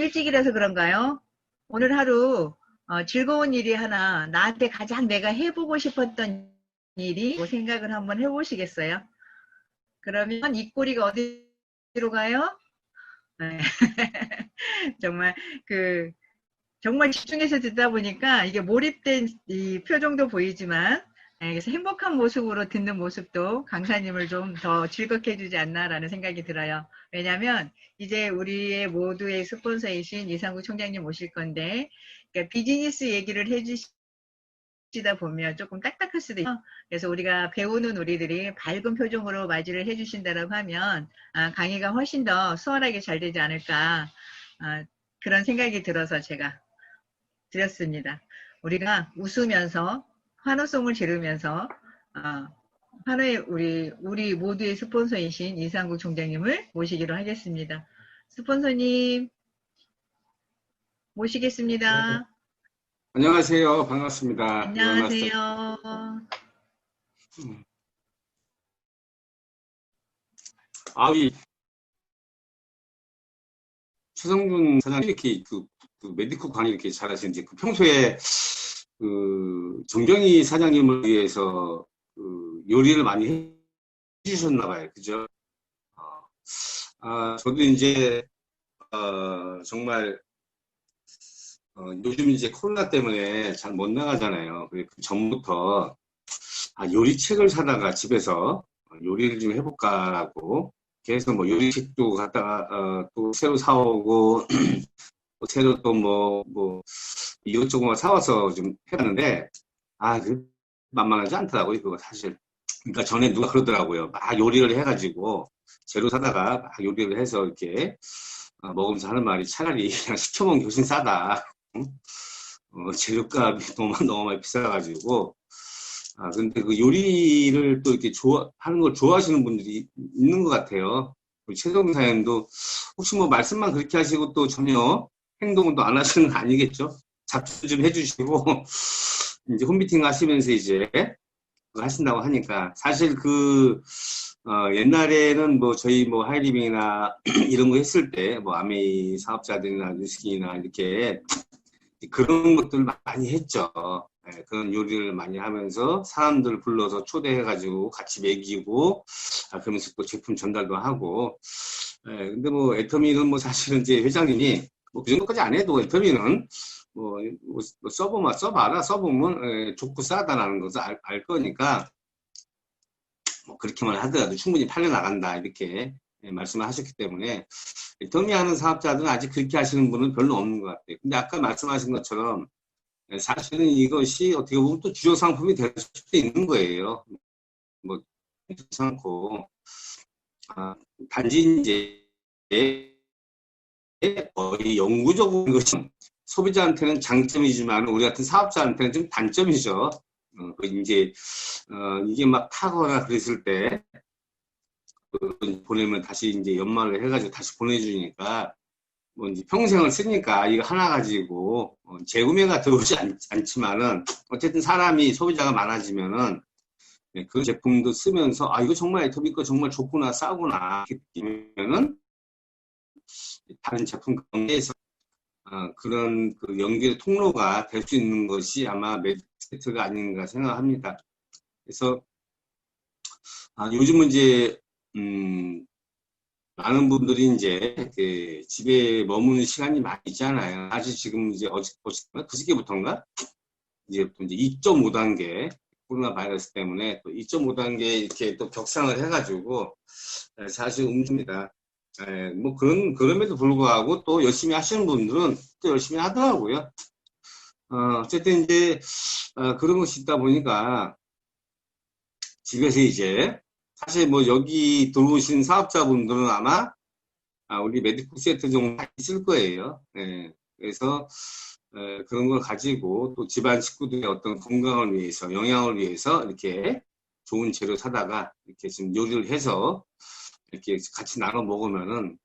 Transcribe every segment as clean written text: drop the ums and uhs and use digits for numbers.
일찍이라서 그런가요? 오늘 하루 즐거운 일이 하나, 나한테 가장 내가 해보고 싶었던 일이 뭐 생각을 한번 해보시겠어요? 그러면 이 꼬리가 어디로 가요? 네. 정말 그 정말 집중해서 듣다 보니까 이게 몰입된 이 표정도 보이지만, 그래서 행복한 모습으로 듣는 모습도 강사님을 좀 더 즐겁게 해주지 않나라는 생각이 들어요. 왜냐하면 이제 우리의 모두의 스폰서이신 이상국 총장님 모실 건데, 그러니까 비즈니스 얘기를 해주시다 보면 조금 딱딱할 수도 있어요. 그래서 우리가 배우는 우리들이 밝은 표정으로 맞이를 해주신다고 하면 강의가 훨씬 더 수월하게 잘 되지 않을까, 그런 생각이 들어서 제가 드렸습니다. 우리가 웃으면서 환호성을 지르면서 하나의 우리 모두의 스폰서이신 이상국 총장님을 모시기로 하겠습니다. 스폰서님 모시겠습니다. 네. 안녕하세요. 반갑습니다. 안녕하세요. 이 최성준 사장님 이렇게 그 메디코 강의 이렇게 잘하시는지 평소에 정경희 사장님을 위해서 요리를 많이 해주셨나 봐요. 그죠? 저도 이제 정말 요즘 이제 코로나 때문에 잘 못 나가잖아요. 그 전부터 요리책을 사다가 집에서 요리를 좀 해볼까라고 계속 뭐 요리책도 갖다가 또 새로 사오고 새로 또 뭐 이것저것 사와서 좀 해봤는데 그 만만하지 않더라고요. 그거 사실. 그러니까 전에 누가 그러더라고요. 막 요리를 해가지고 재료 사다가 막 요리를 해서 이렇게 먹으면서 하는 말이 차라리 그냥 시켜먹는 게 훨씬 싸다. 재료값이 너무 많이 비싸가지고. 근데 그 요리를 또 이렇게 하는 걸 좋아하시는 분들이 있는 것 같아요. 우리 최성준 사장님도 혹시 뭐 말씀만 그렇게 하시고 또 전혀 행동은 또 안 하시는 거 아니겠죠? 잡수 좀 해주시고, 이제 홈미팅 하시면서 이제 그거 하신다고 하니까. 사실 옛날에는 뭐 저희 뭐 하이리빙이나 이런 거 했을 때 뭐 아메이 사업자들이나 뉴스킨이나 이렇게 그런 것들 많이 했죠. 네, 그런 요리를 많이 하면서 사람들 불러서 초대해가지고 같이 먹이고, 그러면서 또 제품 전달도 하고. 근데 뭐 애터미는 뭐 사실은 이제 회장님이 뭐 그 정도까지 안 해도 애터미는 뭐 써봐라. 써보면 좋고 싸다라는 것을 알 거니까 뭐 그렇게만 하더라도 충분히 팔려나간다 이렇게 말씀을 하셨기 때문에 애터미하는 사업자들은 아직 그렇게 하시는 분은 별로 없는 것 같아요. 근데 아까 말씀하신 것처럼 사실은 이것이 어떻게 보면 또 주요 상품이 될 수도 있는 거예요. 뭐 괜찮고 단지 이제 거의 영구적으로 이것이 소비자한테는 장점이지만 우리 같은 사업자한테는 좀 단점이죠. 이제 이게 막 타거나 그랬을 때 보내면 다시 이제 연말을 해가지고 다시 보내주니까 뭐 이제 평생을 쓰니까 이거 하나 가지고 재구매가 들어오지 않지만은 어쨌든 사람이 소비자가 많아지면은 그 제품도 쓰면서 이거 정말 애터미 거 정말 좋구나 싸구나 이렇게 느끼면은 다른 제품 관계에서 그런 그 연결의 통로가 될 수 있는 것이 아마 매트가 아닌가 생각합니다. 그래서 요즘은 이제 많은 분들이 이제 집에 머무는 시간이 많이 있잖아요. 사실 지금 이제 그저께부터인가 이제 2.5단계 코로나 바이러스 때문에 또 2.5단계 이렇게 또 격상을 해가지고 사실 움직입니다. 뭐 그럼에도 불구하고 또 열심히 하시는 분들은 또 열심히 하더라고요. 어쨌든 이제 그런 것이 있다 보니까 집에서 이제 사실 뭐 여기 들어오신 사업자분들은 아마 우리 메디컬 세트 정도 있을 거예요. 그래서 그런 걸 가지고 또 집안 식구들의 어떤 건강을 위해서 영양을 위해서 이렇게 좋은 재료 사다가 이렇게 지금 요리를 해서 이렇게 같이 나눠 먹으면은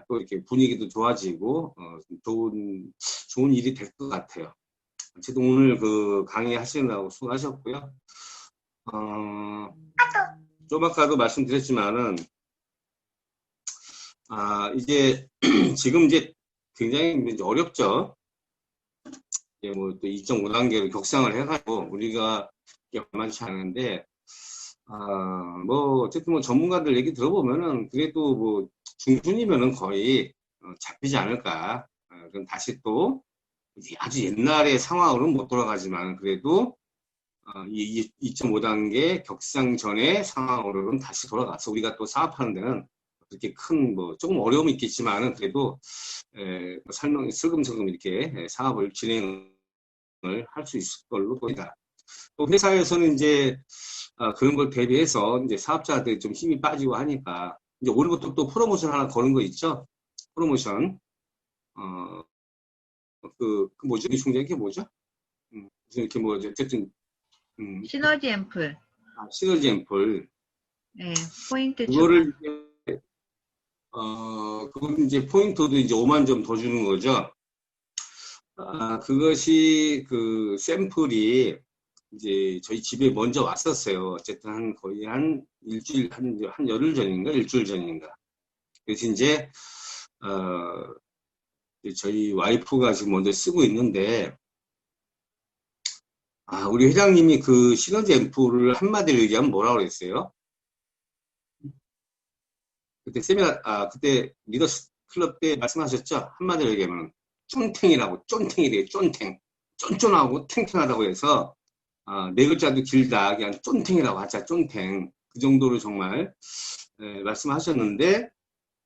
또 이렇게 분위기도 좋아지고 좋은 일이 될 것 같아요. 어쨌든 오늘 그 강의 하시느라고 수고하셨고요. 좀 아까도 말씀드렸지만은 이제 지금 이제 굉장히 이제 어렵죠. 뭐 또 2.5단계로 격상을 해가지고 우리가 만만치 않은데, 뭐 어쨌든 뭐 전문가들 얘기 들어보면은 그래도 뭐 중순이면은 거의 잡히지 않을까. 그럼 다시 또 아주 옛날의 상황으로는 못 돌아가지만 그래도 이 2.5단계 격상 전의 상황으로는 다시 돌아가서 우리가 또 사업하는 데는 그렇게 큰 뭐 조금 어려움이 있겠지만은 그래도 슬금슬금 이렇게 사업을 진행을 할 수 있을 걸로 보입니다. 또 회사에서는 이제 그런 걸 대비해서 이제 사업자들이 좀 힘이 빠지고 하니까 이제 오늘부터 또 프로모션 하나 거는 거 있죠? 프로모션. 그 뭐죠? 이 총장이 뭐죠? 무슨 이렇게 뭐 어쨌든 시너지 앰플. 시너지 앰플. 네, 포인트 추가. 그거를 이제 그건 이제 포인트도 이제 5만 점 더 주는 거죠. 그것이 그 샘플이 이제 저희 집에 먼저 왔었어요. 어쨌든 거의 한 일주일, 한 열흘 전인가, 일주일 전인가. 그래서 이제, 저희 와이프가 지금 먼저 쓰고 있는데, 우리 회장님이 그 시너지 앰플을 한마디로 얘기하면 뭐라고 그랬어요? 그때 그때 리더스 클럽 때 말씀하셨죠? 한마디로 얘기하면, 쫀탱이라고, 쫀탱이래요, 쫀탱. 쫀쫀하고 탱탱하다고 해서, 네 글자도 길다. 그냥 쫀탱이라고 하자, 쫀탱. 그 정도로 정말, 말씀하셨는데,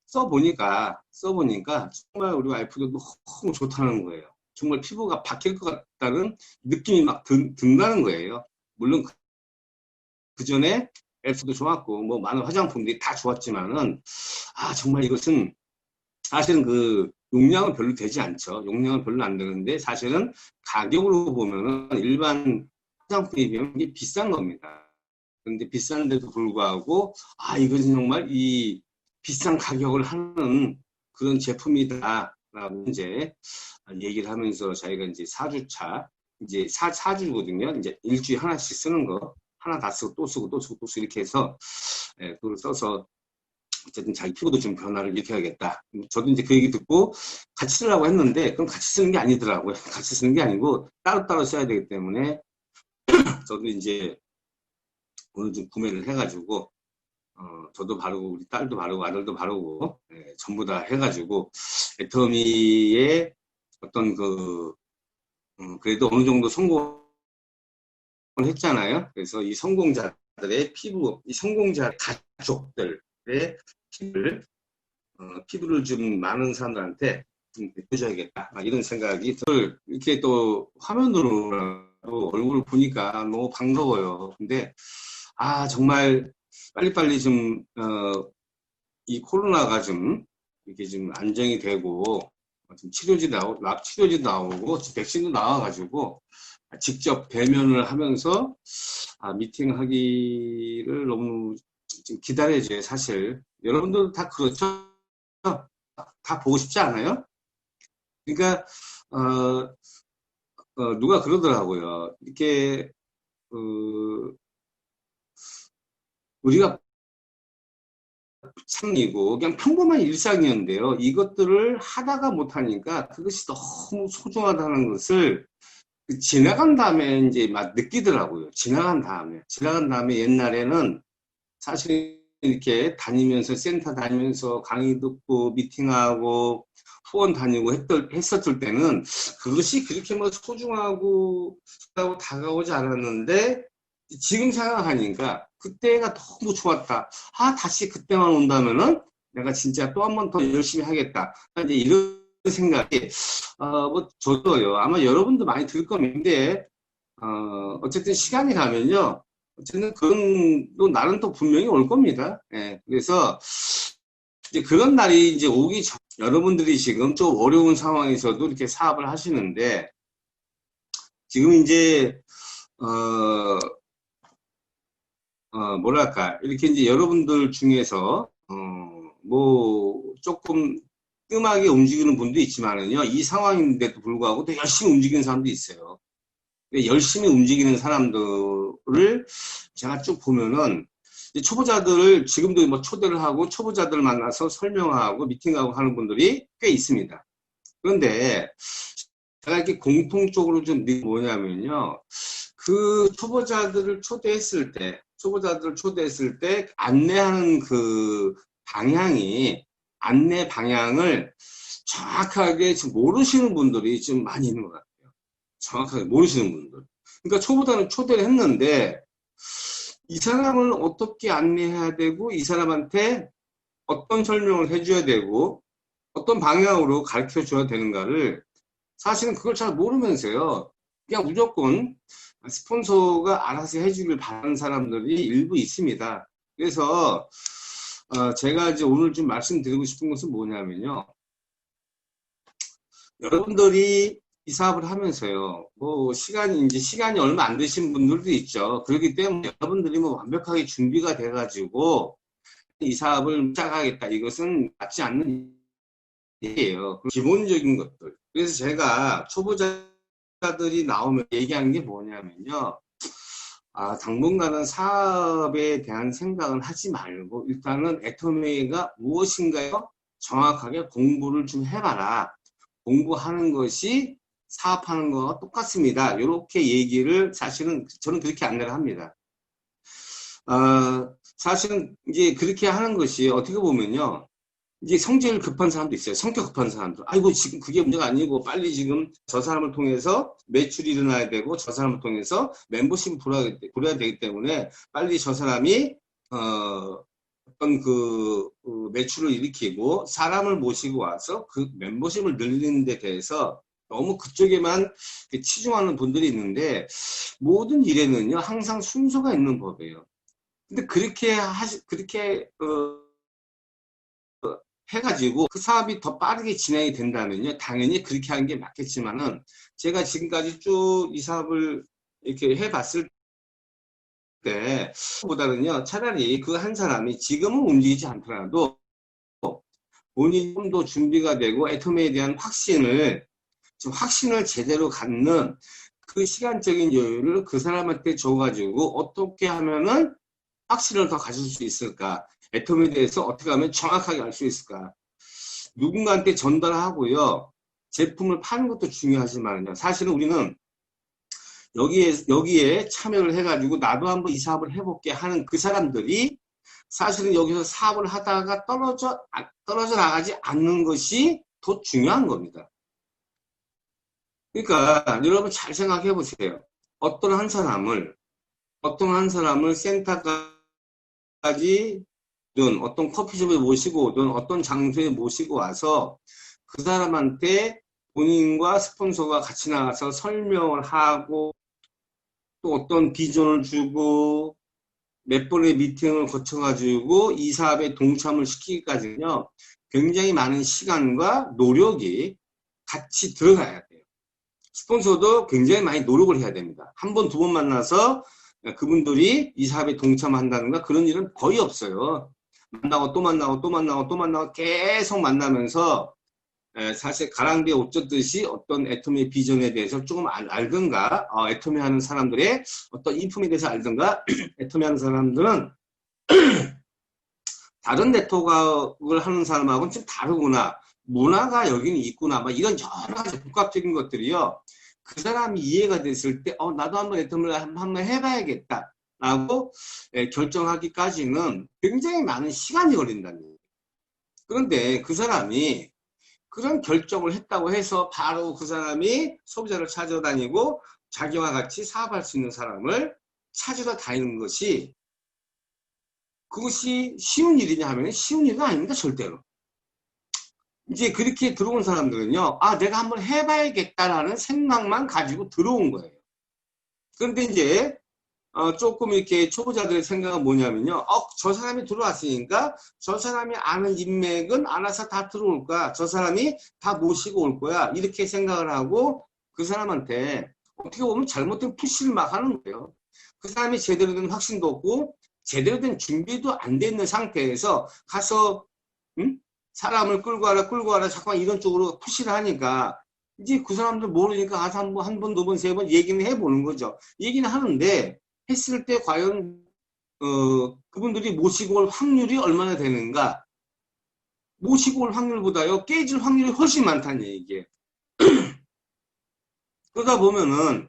써보니까 정말 우리 와이프도 너무 좋다는 거예요. 정말 피부가 바뀔 것 같다는 느낌이 막 든다는 거예요. 물론 그 전에 앱도 좋았고, 뭐 많은 화장품들이 다 좋았지만은, 정말 이것은 사실은 그 용량은 별로 되지 않죠. 용량은 별로 안 되는데 사실은 가격으로 보면은 일반 화장품에 비하면 이게 비싼 겁니다. 그런데 비싼데도 불구하고 이것은 정말 이 비싼 가격을 하는 그런 제품이다라고 이제 얘기를 하면서 저희가 이제 4주차 이제 4주거든요. 이제 일주일에 하나씩 쓰는 거 하나 다 쓰고 또 쓰고 또 쓰고 또 쓰고 이렇게 해서 그걸 써서 어쨌든 자기 피부도 좀 변화를 일으켜야겠다. 저도 이제 그 얘기 듣고 같이 쓰려고 했는데 그럼 같이 쓰는 게 아니더라고요. 같이 쓰는 게 아니고 따로따로 써야 되기 때문에 저도 이제 오늘 좀 구매를 해가지고 저도 바르고 우리 딸도 바르고 아들도 바르고 전부 다 해가지고 애터미의 어떤 그래도 어느 정도 성공을 했잖아요. 그래서 이 성공자들의 피부, 이 성공자 가족들의 피부를 좀 많은 사람들한테 좀 보여줘야겠다. 이런 생각이 이렇게 또 화면으로 얼굴을 보니까 너무 반가워요. 근데 정말 빨리빨리 좀 이 코로나가 좀 이렇게 좀 안정이 되고 좀 치료제도 나오고 백신도 나와가지고 직접 대면을 하면서 미팅하기를 너무 좀 기다려져요. 사실 여러분들도 다 그렇죠. 다 보고 싶지 않아요? 그러니까 누가 그러더라고요. 이렇게 우리가 삶이고 그냥 평범한 일상이었는데요. 이것들을 하다가 못하니까 그것이 너무 소중하다는 것을 지나간 다음에 이제 막 느끼더라고요. 지나간 다음에 옛날에는 사실 이렇게 다니면서 센터 다니면서 강의 듣고 미팅하고 후원 다니고 했었을 때는 그것이 그렇게 뭐 소중하고 다가오지 않았는데 지금 생각하니까 그때가 너무 좋았다. 다시 그때만 온다면은 내가 진짜 또 한 번 더 열심히 하겠다. 이제 이런 생각이 뭐 저도요. 아마 여러분도 많이 들 건데 어쨌든 시간이 가면요. 어쨌든 그런 또 날은 또 분명히 올 겁니다. 그래서 이제 그런 날이 이제 오기 전 여러분들이 지금 좀 어려운 상황에서도 이렇게 사업을 하시는데 지금 이제 뭐랄까 이렇게 이제 여러분들 중에서 뭐 조금 뜸하게 움직이는 분도 있지만은요 이 상황인데도 불구하고 또 열심히 움직이는 사람도 있어요. 열심히 움직이는 사람들을 제가 쭉 보면은 초보자들을 지금도 뭐 초대를 하고 초보자들 만나서 설명하고 미팅하고 하는 분들이 꽤 있습니다. 그런데 제가 이렇게 공통적으로 좀 느낀 게 뭐냐면요. 그 초보자들을 초대했을 때 안내하는 그 방향이, 안내 방향을 정확하게 지금 모르시는 분들이 좀 많이 있는 것 같아요. 정확하게 모르시는 분들. 그러니까 초보자는 초대를 했는데, 이 사람을 어떻게 안내해야 되고, 이 사람한테 어떤 설명을 해줘야 되고, 어떤 방향으로 가르쳐 줘야 되는가를 사실은 그걸 잘 모르면서요. 그냥 무조건 스폰서가 알아서 해주길 바라는 사람들이 일부 있습니다. 그래서 제가 이제 오늘 좀 말씀드리고 싶은 것은 뭐냐면요. 여러분들이 이 사업을 하면서요. 뭐 시간이 얼마 안 되신 분들도 있죠. 그렇기 때문에 여러분들이 뭐 완벽하게 준비가 돼가지고 이 사업을 시작하겠다. 이것은 맞지 않는 얘기예요. 기본적인 것들. 그래서 제가 초보자들이 나오면 얘기하는 게 뭐냐면요. 당분간은 사업에 대한 생각은 하지 말고 일단은 애터미가 무엇인가요? 정확하게 공부를 좀 해봐라. 공부하는 것이 사업하는 거와 똑같습니다. 이렇게 얘기를 사실은 저는 그렇게 안내를 합니다. 사실은 이제 그렇게 하는 것이 어떻게 보면요. 이제 성질 급한 사람도 있어요. 성격 급한 사람들. 아이고, 지금 그게 문제가 아니고, 빨리 지금 저 사람을 통해서 매출이 일어나야 되고, 저 사람을 통해서 멤버십을 돌아야 되기 때문에, 빨리 저 사람이, 어떤 매출을 일으키고, 사람을 모시고 와서 그 멤버십을 늘리는 데 대해서 너무 그쪽에만 치중하는 분들이 있는데, 모든 일에는요, 항상 순서가 있는 법이에요. 근데 해가지고 그 사업이 더 빠르게 진행이 된다면요. 당연히 그렇게 하는 게 맞겠지만은 제가 지금까지 쭉 이 사업을 이렇게 해봤을 때 보다는요. 차라리 그 한 사람이 지금은 움직이지 않더라도 본인이 좀 더 준비가 되고 애터미에 대한 확신을 제대로 갖는 그 시간적인 여유를 그 사람한테 줘가지고 어떻게 하면은 확신을 더 가질 수 있을까? 애터미에 대해서 어떻게 하면 정확하게 알 수 있을까? 누군가한테 전달하고요. 제품을 파는 것도 중요하지만요. 사실은 우리는 여기에 참여를 해가지고 나도 한번 이 사업을 해볼게 하는 그 사람들이 사실은 여기서 사업을 하다가 떨어져 나가지 않는 것이 더 중요한 겁니다. 그러니까 여러분 잘 생각해 보세요. 어떤 한 사람을 센터까지 어떤 커피숍에 모시고 오든 어떤 장소에 모시고 와서 그 사람한테 본인과 스폰서가 같이 나가서 설명을 하고 또 어떤 비전을 주고 몇 번의 미팅을 거쳐가지고 이 사업에 동참을 시키기까지는요. 굉장히 많은 시간과 노력이 같이 들어가야 돼요. 스폰서도 굉장히 많이 노력을 해야 됩니다. 한 번, 두 번 만나서 그분들이 이 사업에 동참한다든가 그런 일은 거의 없어요. 만나고 또 만나고 또 만나고 또 만나고 계속 만나면서 사실 가랑비에 옷 젖듯이 어떤 애터미의 비전에 대해서 조금 알든가 애터미 하는 사람들의 어떤 인품에 대해서 알든가 애터미 하는 사람들은 다른 네트워크를 하는 사람하고는 좀 다르구나. 문화가 여기는 있구나. 막 이런 여러 가지 복합적인 것들이요. 그 사람이 이해가 됐을 때 나도 한번 애터미를 한번 해봐야겠다. 라고 결정하기까지는 굉장히 많은 시간이 걸린다는 거예요. 그런데 그 사람이 그런 결정을 했다고 해서 바로 그 사람이 소비자를 찾아다니고 자기와 같이 사업할 수 있는 사람을 찾으러 다니는 것이 그것이 쉬운 일이냐 하면 쉬운 일은 아닙니다. 절대로. 이제 그렇게 들어온 사람들은요. 내가 한번 해봐야겠다라는 생각만 가지고 들어온 거예요. 그런데 이제 조금 이렇게 초보자들의 생각은 뭐냐면요. 저 사람이 들어왔으니까 저 사람이 아는 인맥은 알아서 다 들어올 거야. 저 사람이 다 모시고 올 거야. 이렇게 생각을 하고 그 사람한테 어떻게 보면 잘못된 푸시를 막 하는 거예요. 그 사람이 제대로 된 확신도 없고 제대로 된 준비도 안 돼 있는 상태에서 가서 사람을 끌고 와라 자꾸만 이런 쪽으로 푸시를 하니까 이제 그 사람들 모르니까 가서 한 번, 두 번, 세 번 얘기는 해보는 거죠. 얘기는 하는데 했을 때 과연 그분들이 모시고 올 확률이 얼마나 되는가? 모시고 올 확률보다요, 깨질 확률이 훨씬 많다는 얘기예요. 그러다 보면은,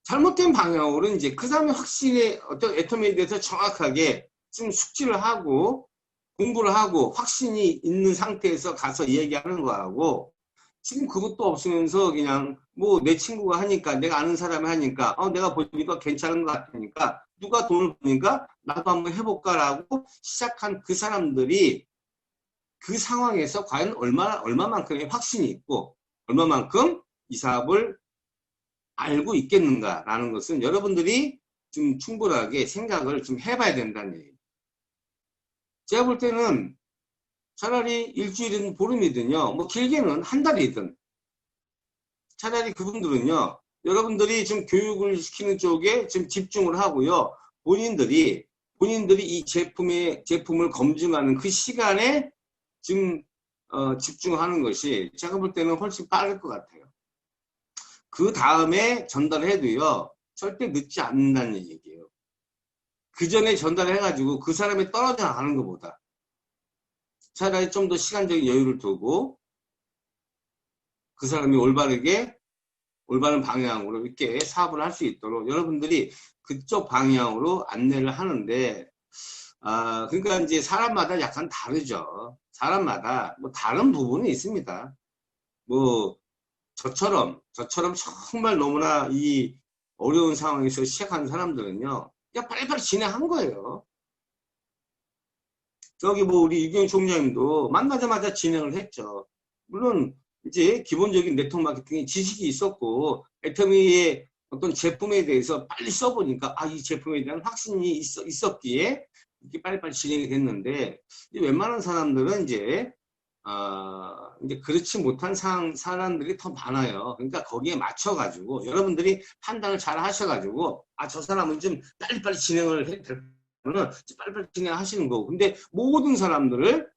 잘못된 방향으로 이제 그 사람의 확신의 어떤 애터미에 대해서 정확하게 좀 숙지를 하고, 공부를 하고, 확신이 있는 상태에서 가서 얘기하는 거하고, 지금 그것도 없으면서 그냥 뭐 내 친구가 하니까, 내가 아는 사람이 하니까, 내가 보니까 괜찮은 것 같으니까, 누가 돈을 버니까 나도 한번 해볼까라고 시작한 그 사람들이 그 상황에서 과연 얼마만큼의 확신이 있고, 얼마만큼 이 사업을 알고 있겠는가라는 것은 여러분들이 좀 충분하게 생각을 좀 해봐야 된다는 얘기예요. 제가 볼 때는 차라리 일주일이든 보름이든요, 뭐 길게는 한 달이든, 차라리 그분들은요, 여러분들이 좀 교육을 시키는 쪽에 좀 집중을 하고요, 본인들이 이 제품을 검증하는 그 시간에 지금 집중하는 것이 제가 볼 때는 훨씬 빠를 것 같아요. 그 다음에 전달해도요, 절대 늦지 않는다는 얘기예요. 그 전에 전달해가지고 그 사람이 떨어져 나가는 것보다 차라리 좀 더 시간적인 여유를 두고 그 사람이 올바른 방향으로 이렇게 사업을 할 수 있도록 여러분들이 그쪽 방향으로 안내를 하는데, 그러니까 이제 사람마다 약간 다르죠. 사람마다 뭐 다른 부분이 있습니다. 뭐 저처럼 정말 너무나 이 어려운 상황에서 시작한 사람들은요, 그냥 빨리빨리 진행한 거예요. 저기 뭐 우리 이경희 총장님도 만나자마자 진행을 했죠. 물론 이제 기본적인 네트워크 마케팅에 지식이 있었고, 애터미의 어떤 제품에 대해서 빨리 써보니까 이 제품에 대한 확신이 있었기에 이렇게 빨리빨리 진행이 됐는데, 웬만한 사람들은 이제 그렇지 못한 사람들이 더 많아요. 그러니까 거기에 맞춰가지고 여러분들이 판단을 잘 하셔가지고 저 사람은 좀 빨리빨리 진행을 해야 될 거면 빨리빨리 진행하시는 거고, 근데 모든 사람들을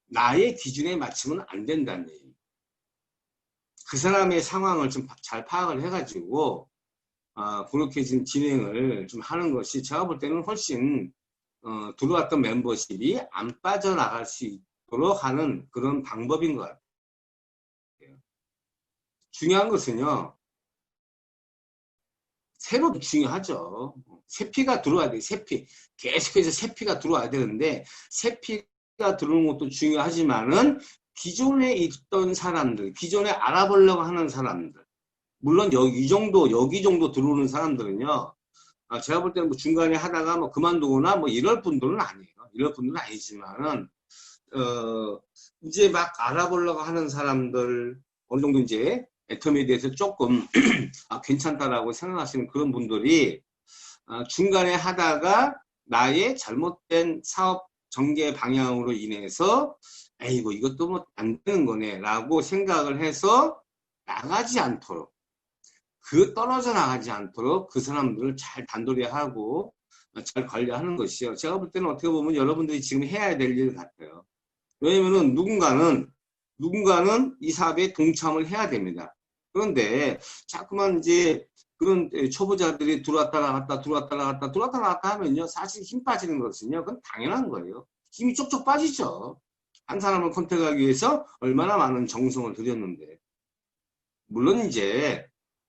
나의 기준에 맞추면 안 된다는 얘기예요. 그 사람의 상황을 좀 잘 파악을 해가지고 그렇게 지금 진행을 좀 하는 것이 제가 볼 때는 훨씬 들어왔던 멤버십이 안 빠져나갈 수 있도록 하는 그런 방법인 것 같아요. 중요한 것은요, 새로 중요하죠. 새피가 들어와야 돼요. 새피. 계속해서 새피가 들어와야 되는데, 새피가 들어오는 것도 중요하지만은 기존에 있던 사람들, 기존에 알아보려고 하는 사람들, 물론 여기 정도 들어오는 사람들은요, 제가 볼 때는 뭐 중간에 하다가 뭐 그만두거나 뭐 이럴 분들은 아니에요. 이럴 분들은 아니지만은, 이제 막 알아보려고 하는 사람들, 어느 정도 이제 애터미에 대해서 조금 괜찮다라고 생각하시는 그런 분들이 중간에 하다가 나의 잘못된 사업 전개 방향으로 인해서 에이고 이것도 뭐 안 되는 거네 라고 생각을 해서 나가지 않도록, 떨어져 나가지 않도록 그 사람들을 잘 단도리하고 잘 관리하는 것이요. 제가 볼 때는 어떻게 보면 여러분들이 지금 해야 될 일 같아요. 왜냐면은 누군가는 이 사업에 동참을 해야 됩니다. 그런데 자꾸만 이제 그런 초보자들이 들어왔다 나갔다 하면요, 사실 힘 빠지는 것은요, 그건 당연한 거예요. 힘이 쪽쪽 빠지죠. 한 사람을 컨택하기 위해서 얼마나 많은 정성을 들였는데. 물론 이제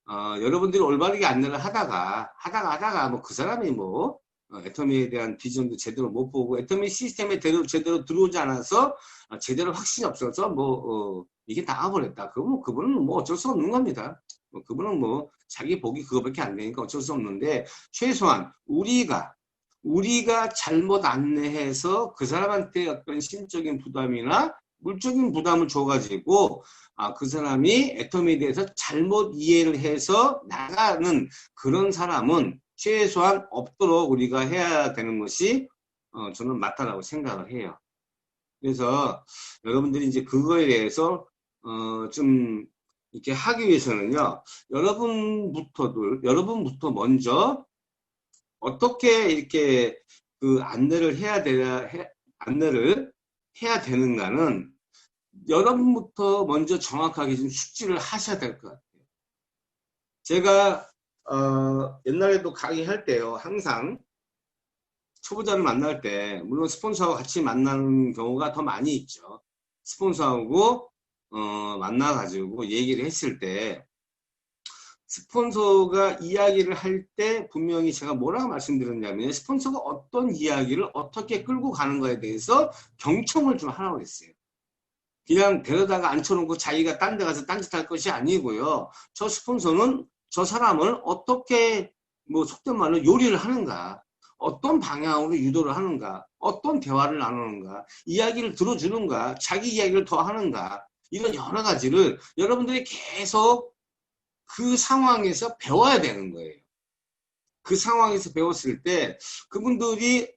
여러분들이 올바르게 안내를 하다가 뭐 그 사람이 뭐 애터미에 대한 비전도 제대로 못 보고 애터미 시스템에 제대로 들어오지 않아서 제대로 확신이 없어서 뭐 이게 나가버렸다. 그분은 뭐 어쩔 수 없는 겁니다. 그분은 뭐 자기 복이 그거밖에 안 되니까 어쩔 수 없는데, 최소한 우리가 잘못 안내해서 그 사람한테 어떤 심적인 부담이나 물적인 부담을 줘가지고 그 사람이 애터미에 대해서 잘못 이해를 해서 나가는 그런 사람은 최소한 없도록 우리가 해야 되는 것이 저는 맞다라고 생각을 해요. 그래서 여러분들이 이제 그거에 대해서 좀 이렇게 하기 위해서는요, 여러분부터 먼저 어떻게 이렇게 그 안내를 해야 되는가는 여러분부터 먼저 정확하게 좀 숙지를 하셔야 될 것 같아요. 제가 옛날에도 강의할 때요, 항상 초보자를 만날 때 물론 스폰서하고 같이 만나는 경우가 더 많이 있죠. 스폰서하고 만나가지고 얘기를 했을 때 스폰서가 이야기를 할 때 분명히 제가 뭐라고 말씀드렸냐면 스폰서가 어떤 이야기를 어떻게 끌고 가는 거에 대해서 경청을 좀 하라고 했어요. 그냥 데려다가 앉혀놓고 자기가 딴 데 가서 딴짓할 것이 아니고요. 저 스폰서는 저 사람을 어떻게 뭐 속된 말로 요리를 하는가, 어떤 방향으로 유도를 하는가, 어떤 대화를 나누는가, 이야기를 들어주는가, 자기 이야기를 더 하는가, 이런 여러 가지를 여러분들이 계속 그 상황에서 배워야 되는 거예요. 그 상황에서 배웠을 때 그분들이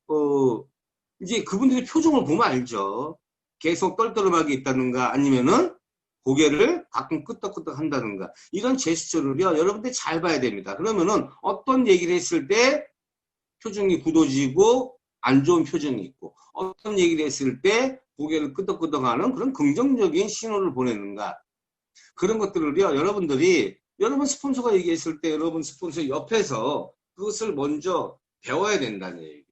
이제 그분들의 표정을 보면 알죠. 계속 떨떠름하게 있다든가 아니면은 고개를 가끔 끄덕끄덕 한다든가 이런 제스처를요 여러분들이 잘 봐야 됩니다. 그러면은 어떤 얘기를 했을 때 표정이 굳어지고 안 좋은 표정이 있고 어떤 얘기를 했을 때 고개를 끄덕끄덕하는 그런 긍정적인 신호를 보내는가 그런 것들을요 여러분들이 여러분 스폰서가 얘기했을 때 여러분 스폰서 옆에서 그것을 먼저 배워야 된다는 얘기예요.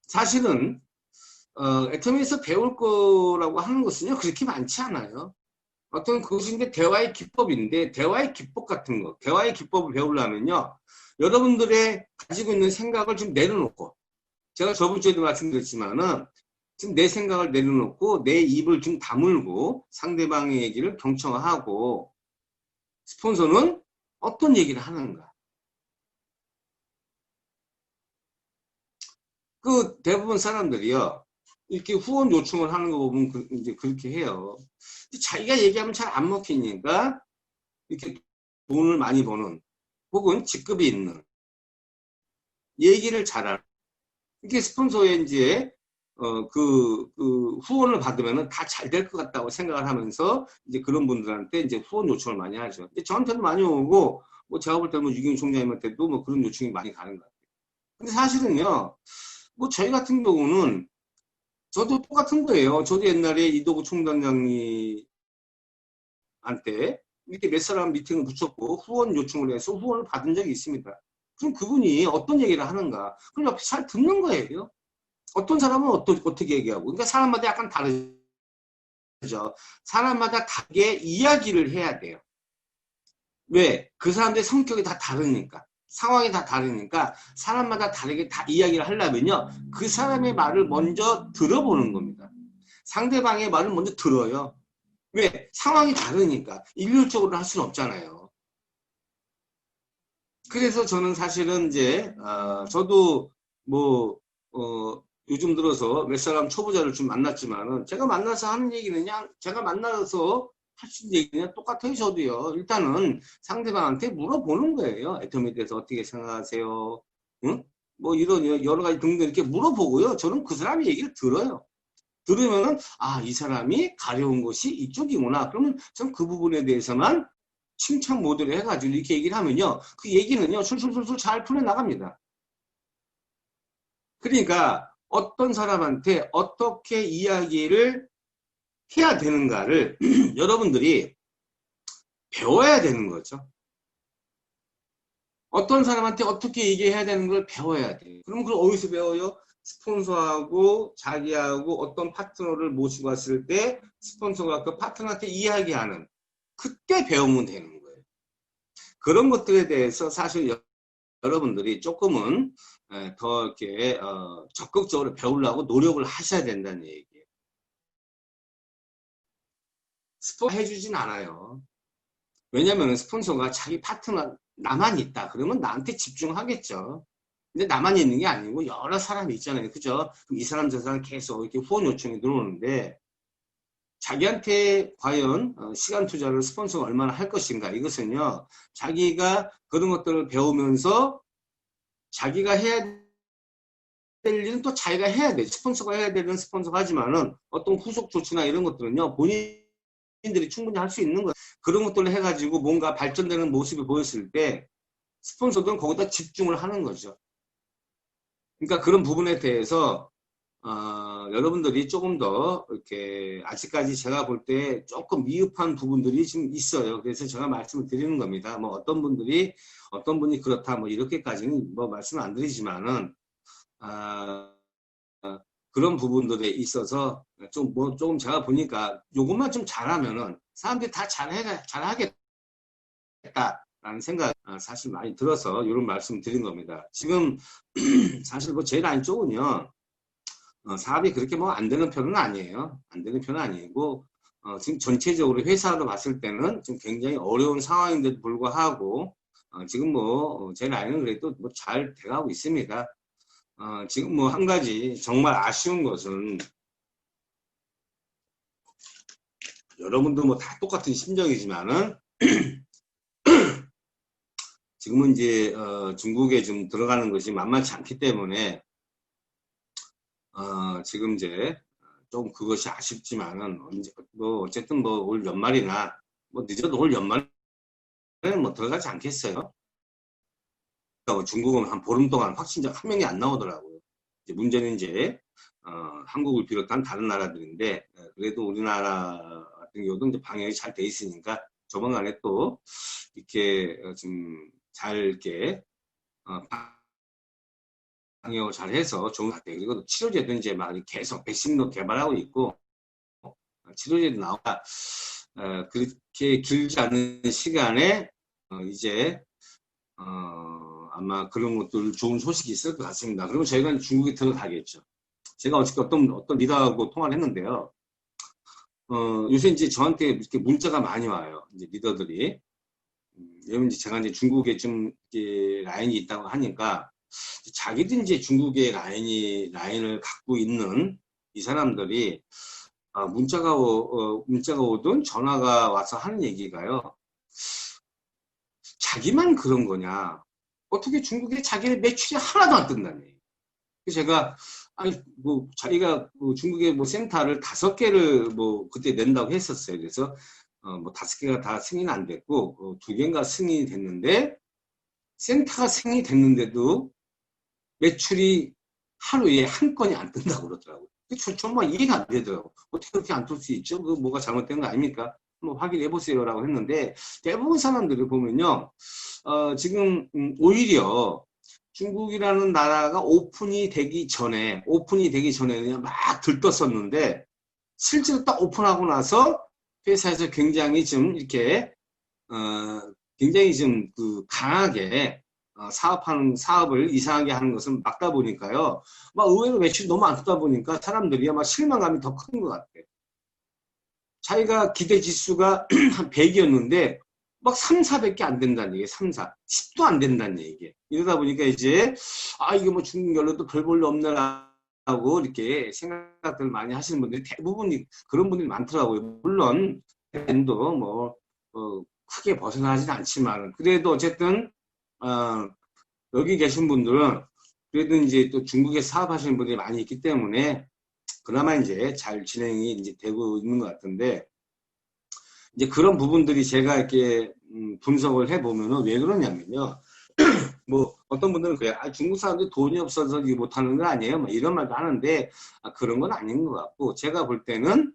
사실은 애터미에서 배울 거라고 하는 것은요 그렇게 많지 않아요. 어떤 그것인데 대화의 기법인데 대화의 기법 같은 거 대화의 기법을 배우려면요 여러분들의 가지고 있는 생각을 좀 내려놓고 제가 저번 주에도 말씀드렸지만은 지금 내 생각을 내려놓고 내 입을 좀 다물고 상대방의 얘기를 경청하고 스폰서는 어떤 얘기를 하는가 그 대부분 사람들이요 이렇게 후원 요청을 하는 거 보면 이제 그렇게 해요. 자기가 얘기하면 잘 안 먹히니까 이렇게 돈을 많이 버는 혹은 직급이 있는 얘기를 잘하는 이렇게 스폰서에 이제 그 후원을 받으면은 다 잘 될 것 같다고 생각을 하면서 이제 그런 분들한테 이제 후원 요청을 많이 하죠. 저한테도 많이 오고 뭐 제가 볼 때는 뭐 유경 총장님한테도 뭐 그런 요청이 많이 가는 것 같아요. 근데 사실은요 뭐 저희 같은 경우는 저도 똑같은 거예요. 저도 옛날에 이도구 총장님한테 이렇게 몇 사람 미팅을 붙였고 후원 요청을 해서 후원을 받은 적이 있습니다. 그럼 그분이 어떤 얘기를 하는가? 그럼 옆에 잘 듣는 거예요. 어떤 사람은 어떻게 얘기하고. 그러니까 사람마다 약간 다르죠. 사람마다 다르게 이야기를 해야 돼요. 왜? 그 사람들의 성격이 다 다르니까. 상황이 다 다르니까 사람마다 다르게 다 이야기를 하려면요. 그 사람의 말을 먼저 들어보는 겁니다. 상대방의 말을 먼저 들어요. 왜? 상황이 다르니까. 일률적으로 할 수는 없잖아요. 그래서 저는 사실은 이제 저도 뭐 요즘 들어서 몇 사람 초보자를 좀 만났지만은 제가 만나서 하는 얘기는 그냥 제가 만나서 할 수 있는 얘기는 똑같아요. 저도요. 일단은 상대방한테 물어보는 거예요. 애터미에 대해서 어떻게 생각하세요? 응? 뭐 이런 여러 가지 등등 이렇게 물어보고요. 저는 그 사람의 얘기를 들어요. 들으면은 이 사람이 가려운 것이 이쪽이구나. 그러면 전 그 부분에 대해서만 칭찬 모드로 해가지고 이렇게 얘기를 하면요. 그 얘기는요. 술술술술 잘 풀려나갑니다. 그러니까 어떤 사람한테 어떻게 이야기를 해야 되는가를 여러분들이 배워야 되는 거죠. 어떤 사람한테 어떻게 얘기해야 되는 걸 배워야 돼요. 그럼 그걸 어디서 배워요? 스폰서하고 자기하고 어떤 파트너를 모시고 왔을 때 스폰서가 그 파트너한테 이야기하는 그때 배우면 되는 거예요. 그런 것들에 대해서 사실 여러분들이 조금은 더 이렇게 적극적으로 배우려고 노력을 하셔야 된다는 얘기예요. 스폰서 해주진 않아요. 왜냐면 스폰서가 자기 파트너 나만 있다 그러면 나한테 집중하겠죠. 근데 나만 있는 게 아니고 여러 사람이 있잖아요. 그죠? 그럼 이 사람 저 사람 계속 이렇게 후원 요청이 들어오는데 자기한테 과연 시간 투자를 스폰서가 얼마나 할 것인가 이것은요. 자기가 그런 것들을 배우면서 자기가 해야 될 일은 또 자기가 해야 돼. 스폰서가 해야 되는 스폰서가 하지만은 어떤 후속 조치나 이런 것들은요. 본인들이 충분히 할 수 있는 거예요. 그런 것들을 해가지고 뭔가 발전되는 모습이 보였을 때 스폰서들은 거기다 집중을 하는 거죠. 그러니까 그런 부분에 대해서 여러분들이 조금 더 이렇게 아직까지 제가 볼 때 조금 미흡한 부분들이 지금 있어요. 그래서 제가 말씀을 드리는 겁니다. 뭐 어떤 분이 그렇다 뭐 이렇게까지는 뭐 말씀을 안 드리지만은 그런 부분들에 있어서 조금 제가 보니까 요것만 좀 잘하면은 사람들이 다 잘하겠다라는 생각 사실 많이 들어서 이런 말씀 드린 겁니다. 지금 사실 뭐 제 라인 쪽은요. 사업이 그렇게 뭐 안 되는 편은 아니에요. 안 되는 편은 아니고, 지금 전체적으로 회사로 봤을 때는 좀 굉장히 어려운 상황인데도 불구하고, 지금 뭐, 제 라인은 그래도 뭐 잘 돼가고 있습니다. 지금 뭐 한 가지 정말 아쉬운 것은, 여러분도 뭐 다 똑같은 심정이지만은, 지금은 이제, 중국에 좀 들어가는 것이 만만치 않기 때문에, 지금 이제 좀 그것이 아쉽지만은 뭐 어쨌든 뭐 올 연말이나 뭐 늦어도 올 연말에는 뭐 들어가지 않겠어요. 중국은 한 보름 동안 확진자 한 명이 안 나오더라고요. 이제 문제는 이제 한국을 비롯한 다른 나라들인데 그래도 우리나라 같은 경우도 이제 방역이 잘 돼 있으니까 조만간에 또 이렇게 좀 잘 이렇게 방역을 잘 해서 좋은 것 같아요. 그리고 치료제도 이제 막 계속 백신도 개발하고 있고, 치료제도 나오다, 그렇게 길지 않은 시간에, 이제, 아마 그런 것들 좋은 소식이 있을 것 같습니다. 그러면 저희가 중국에 들어가겠죠. 제가 어저께 어떤 리더하고 통화를 했는데요. 요새 이제 저한테 이렇게 문자가 많이 와요. 이제 리더들이. 왜냐면 이제 제가 이제 중국에 좀 이렇게 라인이 있다고 하니까, 자기도 이제 중국의 라인을 갖고 있는 이 사람들이 문자가 오든 전화가 와서 하는 얘기가요. 자기만 그런 거냐? 어떻게 중국에 자기의 매출이 하나도 안 뜬다니? 그래서 제가 아니 뭐 자기가 뭐 중국의 뭐 센터를 5개를 뭐 그때 낸다고 했었어요. 그래서 뭐 5개가 다 승인 안 됐고 2개인가 승인이 됐는데 센터가 승인이 됐는데도 매출이 하루에 한 건이 안 뜬다고 그러더라고요. 정말 이해가 안 되더라고요. 어떻게 그렇게 안 뜰 수 있죠? 그 뭐가 잘못된 거 아닙니까? 한번 확인해 보세요라고 했는데 대부분 사람들을 보면요. 지금 오히려 중국이라는 나라가 오픈이 되기 전에는 막 들떴었는데 실제로 딱 오픈하고 나서 회사에서 굉장히 좀 이렇게 굉장히 좀 그 강하게 사업을 이상하게 하는 것을 막다 보니까요. 막 의외로 매출이 너무 안 뜨다 보니까 사람들이 막 실망감이 더 큰 것 같아요. 자기가 기대 지수가 한 100이었는데 막 3, 400개 안 된다는 얘기예요. 3, 4. 10도 안 된다는 얘기예요. 이러다 보니까 이제 이게 뭐 중국 연료도 별 볼일 없네라고 이렇게 생각들 많이 하시는 분들이 대부분 그런 분들이 많더라고요. 물론 도 뭐 크게 벗어나진 않지만 그래도 어쨌든 여기 계신 분들은 그래도 이제 또 중국에 사업하시는 분들이 많이 있기 때문에 그나마 이제 잘 진행이 이제 되고 있는 것 같은데 이제 그런 부분들이 제가 이렇게 분석을 해보면은 왜 그러냐면요. 뭐 어떤 분들은 그래 중국 사람들이 돈이 없어서 이게 못하는 거 아니에요? 뭐 이런 말도 하는데 그런 건 아닌 것 같고 제가 볼 때는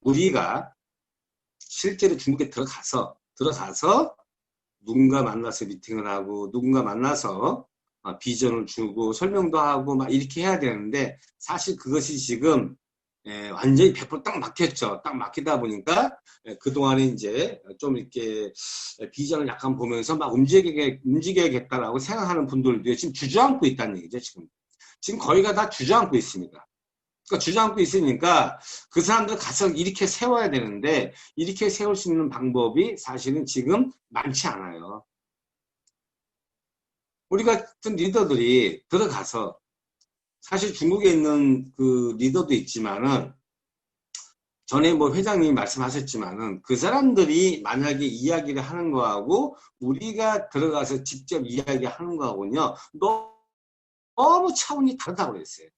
우리가 실제로 중국에 들어가서 누군가 만나서 미팅을 하고 누군가 만나서 비전을 주고 설명도 하고 막 이렇게 해야 되는데 사실 그것이 지금 완전히 100%딱 막혔죠. 딱 막히다 보니까 그동안에 이제 좀 이렇게 비전을 약간 보면서 막 움직여야겠다라고 생각하는 분들도 지금 주저앉고 있다는 얘기죠. 지금 거의가 다 주저앉고 있습니다. 그러니까 주저앉고 있으니까 그 사람들 가서 이렇게 세워야 되는데 이렇게 세울 수 있는 방법이 사실은 지금 많지 않아요. 우리 같은 리더들이 들어가서 사실 중국에 있는 그 리더도 있지만은 전에 뭐 회장님이 말씀하셨지만은 그 사람들이 만약에 이야기를 하는 거하고 우리가 들어가서 직접 이야기하는 거하고는요 너무 차원이 다르다고 그랬어요.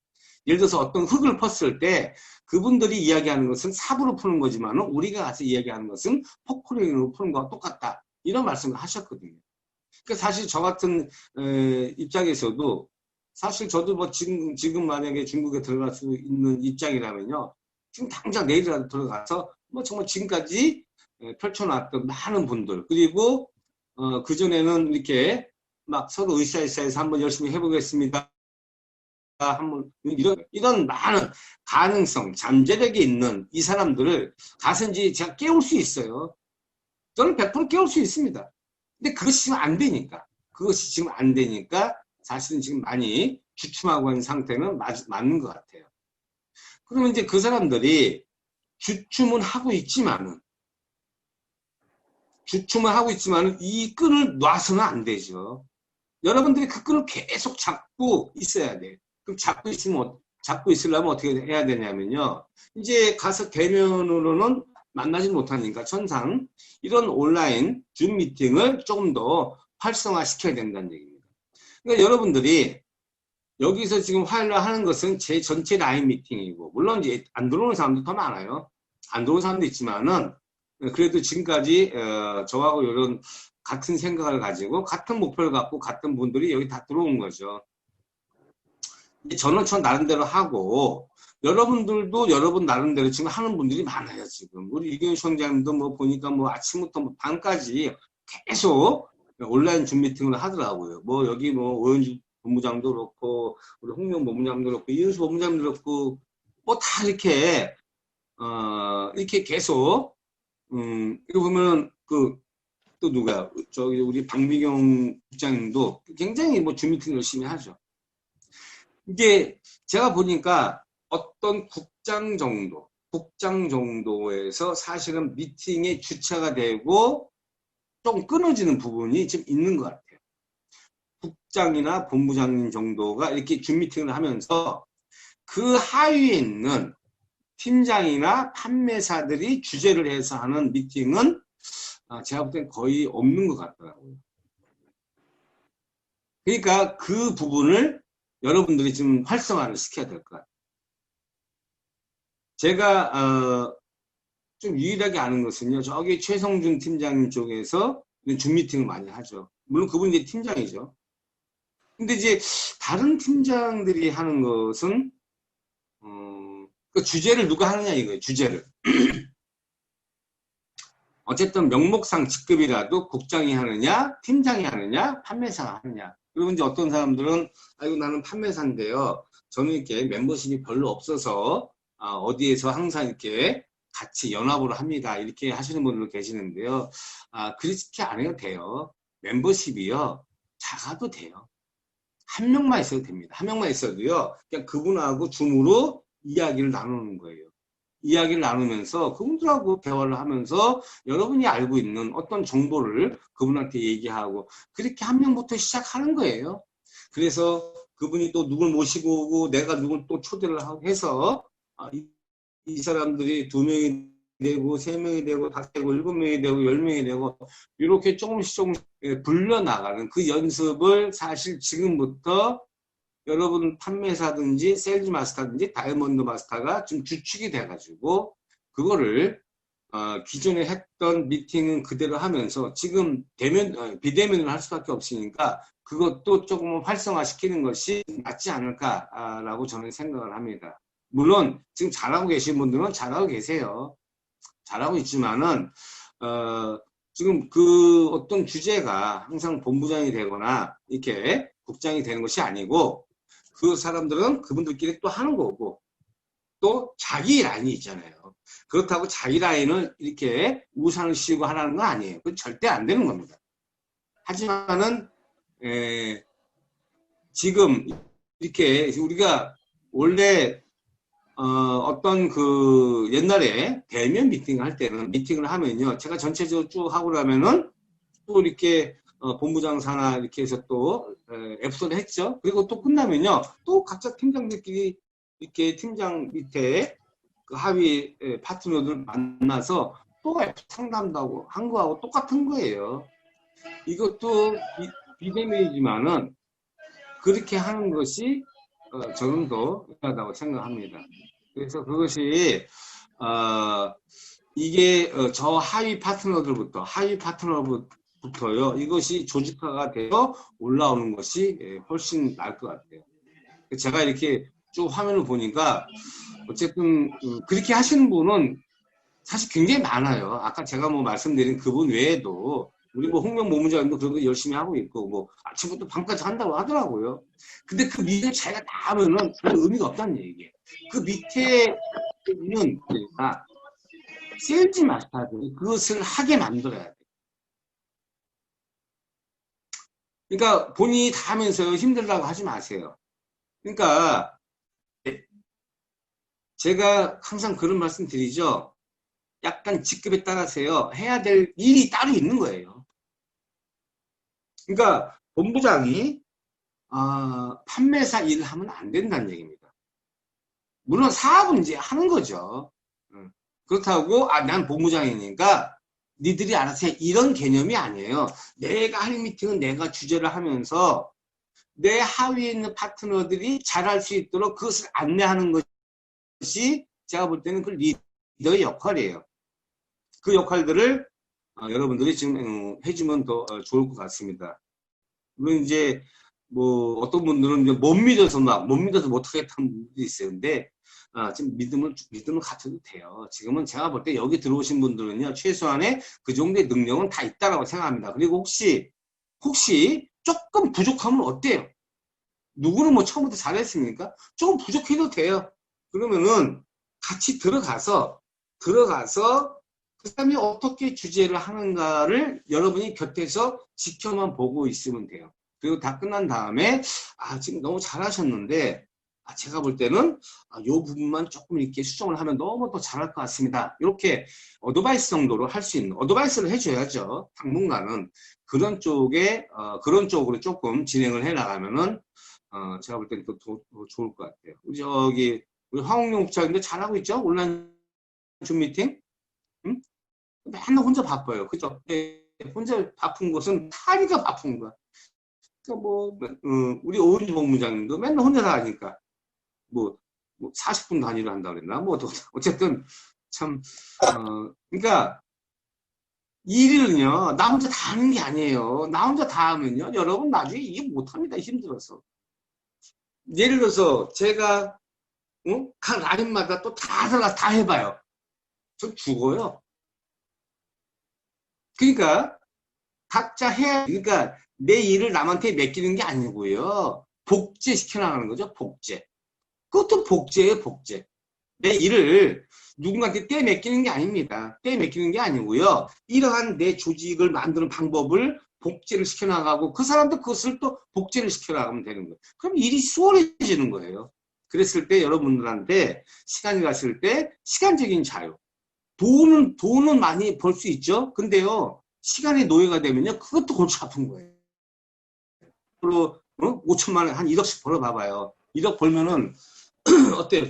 예를 들어서 어떤 흙을 펐을 때 그분들이 이야기하는 것은 삽으로 푸는 거지만 우리가 가서 이야기하는 것은 포크레인으로 푸는 거와 똑같다. 이런 말씀을 하셨거든요. 그러니까 사실 저 같은 입장에서도 사실 저도 뭐 지금 만약에 중국에 들어갈 수 있는 입장이라면요. 지금 당장 내일이라도 들어가서 뭐 정말 지금까지 펼쳐놨던 많은 분들, 그리고 그전에는 이렇게 막 서로 으쌰으쌰해서 한번 열심히 해보겠습니다. 한번 이런 많은 가능성, 잠재력이 있는 이 사람들을 가서 이제 제가 깨울 수 있어요. 저는 100% 깨울 수 있습니다. 근데 그것이 지금 안 되니까. 그것이 지금 안 되니까 사실은 지금 많이 주춤하고 있는 상태는 맞는 것 같아요. 그러면 이제 그 사람들이 주춤은 하고 있지만은 이 끈을 놔서는 안 되죠. 여러분들이 그 끈을 계속 잡고 있어야 돼요. 그럼 잡고 있으려면 어떻게 해야 되냐면요. 이제 가서 대면으로는 만나지 못하니까 천상 이런 온라인 줌 미팅을 조금 더 활성화시켜야 된다는 얘기입니다. 그러니까 여러분들이 여기서 지금 하는 것은 제 전체 라인 미팅이고, 물론 이제 안 들어오는 사람도 더 많아요. 안 들어오는 사람도 있지만은 그래도 지금까지 저하고 이런 같은 생각을 가지고 같은 목표를 갖고 같은 분들이 여기 다 들어온 거죠. 저는 저 나름대로 하고 여러분들도 여러분 나름대로 지금 하는 분들이 많아요. 지금 우리 이경희 총장님도 뭐 보니까 뭐 아침부터 뭐 밤까지 계속 온라인 줌 미팅을 하더라고요. 뭐 여기 뭐 오현주 본부장도 그렇고 우리 홍명 본부장도 그렇고 이은수 본부장도 그렇고 뭐 다 이렇게 이렇게 계속 이거 보면 또 누가 저기 우리 박미경 국장님도 굉장히 뭐 줌 미팅 열심히 하죠. 이게 제가 보니까 어떤 국장 정도에서 사실은 미팅의 주체가 되고 좀 끊어지는 부분이 지금 있는 것 같아요. 국장이나 본부장님 정도가 이렇게 줌 미팅을 하면서 그 하위에 있는 팀장이나 판매사들이 주재를 해서 하는 미팅은 제가 볼 땐 거의 없는 것 같더라고요. 그러니까 그 부분을 여러분들이 좀 활성화를 시켜야 될 것 같아요. 제가 좀 유일하게 아는 것은요. 저기 최성준 팀장님 쪽에서 줌 미팅을 많이 하죠. 물론 그분이 이제 팀장이죠. 근데 이제 다른 팀장들이 하는 것은 그 주제를 누가 하느냐 이거예요. 주제를. 어쨌든 명목상 직급이라도 국장이 하느냐, 팀장이 하느냐, 판매사가 하느냐. 그리고 이제 어떤 사람들은 아이고 나는 판매사인데요. 저는 이렇게 멤버십이 별로 없어서 어디에서 항상 이렇게 같이 연합으로 합니다. 이렇게 하시는 분들 계시는데요. 그렇게 안 해도 돼요. 멤버십이요. 작아도 돼요. 한 명만 있어도 됩니다. 한 명만 있어도요. 그냥 그분하고 줌으로 이야기를 나누는 거예요. 이야기를 나누면서 그분들하고 대화를 하면서 여러분이 알고 있는 어떤 정보를 그분한테 얘기하고 그렇게 한 명부터 시작하는 거예요. 그래서 그분이 또 누굴 모시고 오고 내가 누굴 또 초대를 하고 해서 이 사람들이 2명이 되고 3명이 되고 5명이 되고 7명이 되고 10명이 되고 이렇게 조금씩 불려나가는 그 연습을 사실 지금부터 여러분 판매사든지 세일즈 마스터든지 다이아몬드 마스터가 좀 주축이 돼가지고 그거를 기존에 했던 미팅은 그대로 하면서 지금 비대면으로 할 수밖에 없으니까 그것도 조금 활성화시키는 것이 맞지 않을까라고 저는 생각을 합니다. 물론 지금 잘하고 계신 분들은 잘하고 계세요. 잘하고 있지만은 지금 그 어떤 주제가 항상 본부장이 되거나 이렇게 국장이 되는 것이 아니고 그 사람들은 그분들끼리 또 하는 거고 또 자기 라인이 있잖아요. 그렇다고 자기 라인을 이렇게 우산을 씌우고 하라는 건 아니에요. 그건 절대 안 되는 겁니다. 하지만은 지금 이렇게 우리가 원래 어떤 그 옛날에 대면 미팅을 할 때는 미팅을 하면요. 제가 전체적으로 쭉 하고 나면은 또 이렇게 본부장사나 이렇게 해서 또 에피소드 했죠. 그리고 또 끝나면요. 또 각자 팀장들끼리 이렇게 팀장 밑에 그 하위 파트너들 만나서 또 상담도 하고 한 거하고 똑같은 거예요. 이것도 비대면이지만은 그렇게 하는 것이 저는 더 중요하다고 생각합니다. 그래서 그것이 이게 저 하위 파트너부터요. 이것이 조직화가 되어 올라오는 것이 훨씬 나을 것 같아요. 제가 이렇게 쭉 화면을 보니까 어쨌든 그렇게 하시는 분은 사실 굉장히 많아요. 아까 제가 뭐 말씀드린 그분 외에도 우리 뭐 홍명 모무장님도 그런 거 열심히 하고 있고 뭐 아침부터 밤까지 한다고 하더라고요. 근데 그 밑에 차이가 다 하면은 별 의미가 없다는 얘기예요. 그 밑에 있는 세일즈 마스터들이 그것을 하게 만들어야 돼. 그러니까 본인이 다 하면서 힘들다고 하지 마세요. 그러니까 제가 항상 그런 말씀 드리죠. 약간 직급에 따라서요. 해야 될 일이 따로 있는 거예요. 그러니까 본부장이 판매사 일을 하면 안 된다는 얘기입니다. 물론 사업은 이제 하는 거죠. 그렇다고 난 본부장이니까 니들이 알아서 해. 이런 개념이 아니에요. 내가 할 미팅은 내가 주재를 하면서 내 하위에 있는 파트너들이 잘할 수 있도록 그것을 안내하는 것이 제가 볼 때는 그 리더의 역할이에요. 그 역할들을 여러분들이 지금 해주면 더 좋을 것 같습니다. 물론 이제 뭐 어떤 분들은 이제 못 믿어서 못하겠다는 분들이 있어요. 근데 지금 믿음을 갖춰도 돼요. 지금은 제가 볼 때 여기 들어오신 분들은요 최소한의 그 정도의 능력은 다 있다라고 생각합니다. 그리고 혹시 조금 부족하면 어때요? 누구는 뭐 처음부터 잘했습니까? 조금 부족해도 돼요. 그러면은 같이 들어가서 그 사람이 어떻게 주재를 하는가를 여러분이 곁에서 지켜만 보고 있으면 돼요. 그리고 다 끝난 다음에 지금 너무 잘하셨는데 제가 볼 때는 이 부분만 조금 이렇게 수정을 하면 너무 더 잘할 것 같습니다. 이렇게 어드바이스 정도로 할 수 있는 어드바이스를 해줘야죠. 당분간은 그런 쪽으로 조금 진행을 해 나가면은 제가 볼 때는 더 좋을 것 같아요. 우리 황홍용 부장님도 잘하고 있죠? 온라인 줌 미팅? 응? 맨날 혼자 바빠요. 그죠? 혼자 바쁜 것은 타니까 바쁜 거야. 그러니까 우리 오은주 본부장님도 맨날 혼자 다 하니까. 40분 단위로 한다고 그랬나? 어쨌든, 참, 그러니까, 일을요, 나 혼자 다 하는 게 아니에요. 나 혼자 다 하면요, 여러분 나중에 이게 못합니다. 힘들어서. 예를 들어서, 제가, 각 라인마다 또 다 들어가서 다 해봐요. 저 죽어요. 그러니까, 그러니까, 내 일을 남한테 맡기는 게 아니고요. 복제시켜 나가는 거죠, 복제. 그것도 복제예요, 복제. 내 일을 누군가한테 떼맡기는 게 아닙니다. 떼맡기는 게 아니고요. 이러한 내 조직을 만드는 방법을 복제를 시켜나가고 그 사람도 그것을 또 복제를 시켜나가면 되는 거예요. 그럼 일이 수월해지는 거예요. 그랬을 때 여러분들한테 시간이 갔을 때 시간적인 자유. 돈은 많이 벌 수 있죠. 근데요. 시간의 노예가 되면요. 그것도 골치 아픈 거예요. 5천만 원, 한 1억씩 벌어봐봐요. 1억 벌면은 어때요?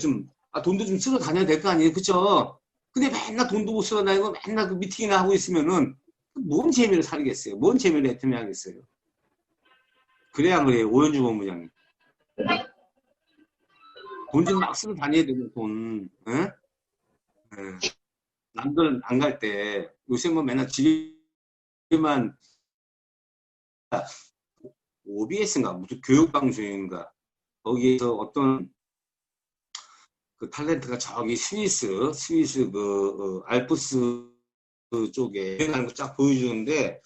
돈도 좀 쓰러 다녀야 될 거 아니에요? 그쵸? 근데 맨날 돈도 못 쓰러 다니고 맨날 그 미팅이나 하고 있으면은 뭔 재미를 살겠어요? 뭔 재미를 애터미 하겠어요? 그래야 그래요. 오현주 본부장님. 돈 좀 막 쓰러 다녀야 되는 돈. 에? 에. 남들 안 갈 때 요새 뭐 맨날 집에만 OBS인가 무슨 교육방송인가 거기에서 어떤 그 탤런트가 저기 스위스 알프스 쪽에 여행하는 거 쫙 보여주는데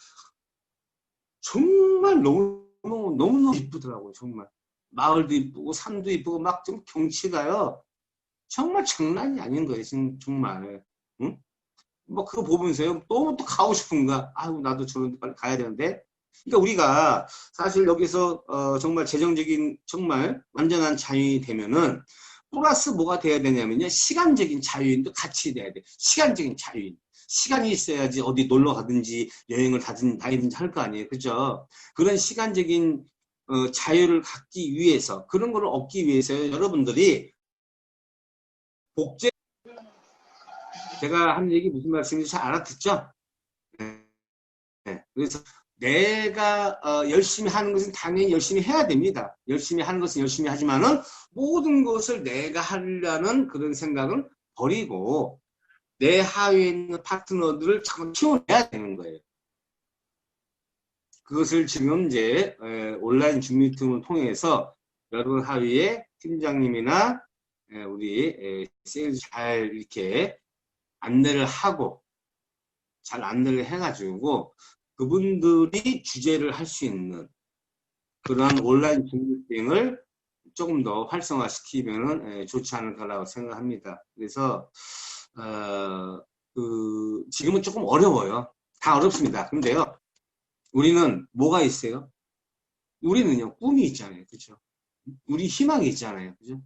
정말 너무 이쁘더라고요. 정말 마을도 이쁘고 산도 이쁘고 막 좀 경치가요 정말 장난이 아닌 거예요. 정말 응? 뭐 그거 보면서요 너무 또 가고 싶은가. 아유 나도 저런 데 빨리 가야 되는데. 그러니까 우리가 사실 여기서 정말 재정적인 정말 완전한 자유인이 되면은 플러스 뭐가 돼야 되냐면요. 시간적인 자유인도 같이 돼야 돼. 시간적인 자유인. 시간이 있어야지 어디 놀러 가든지 여행을 다니든지 할 거 아니에요. 그죠? 그런 시간적인 자유를 갖기 위해서 그런 거를 얻기 위해서 여러분들이 복제 제가 한 얘기 무슨 말씀인지 잘 알아듣죠? 네. 그래서 내가 열심히 하는 것은 당연히 열심히 해야 됩니다. 열심히 하는 것은 열심히 하지만은 모든 것을 내가 하려는 그런 생각은 버리고 내 하위에 있는 파트너들을 자꾸 키워내야 되는 거예요. 그것을 지금 이제 온라인 줌 미팅을 통해서 여러분 하위에 팀장님이나 우리 세일즈 잘 이렇게 안내를 하고 잘 안내를 해가지고 그분들이 주재를 할 수 있는 그런 온라인 중미팅을 조금 더 활성화시키면은 좋지 않을까라고 생각합니다. 그래서 지금은 조금 어려워요. 다 어렵습니다. 근데요, 우리는 뭐가 있어요? 우리는요, 꿈이 있잖아요. 그죠? 우리 희망이 있잖아요. 그죠?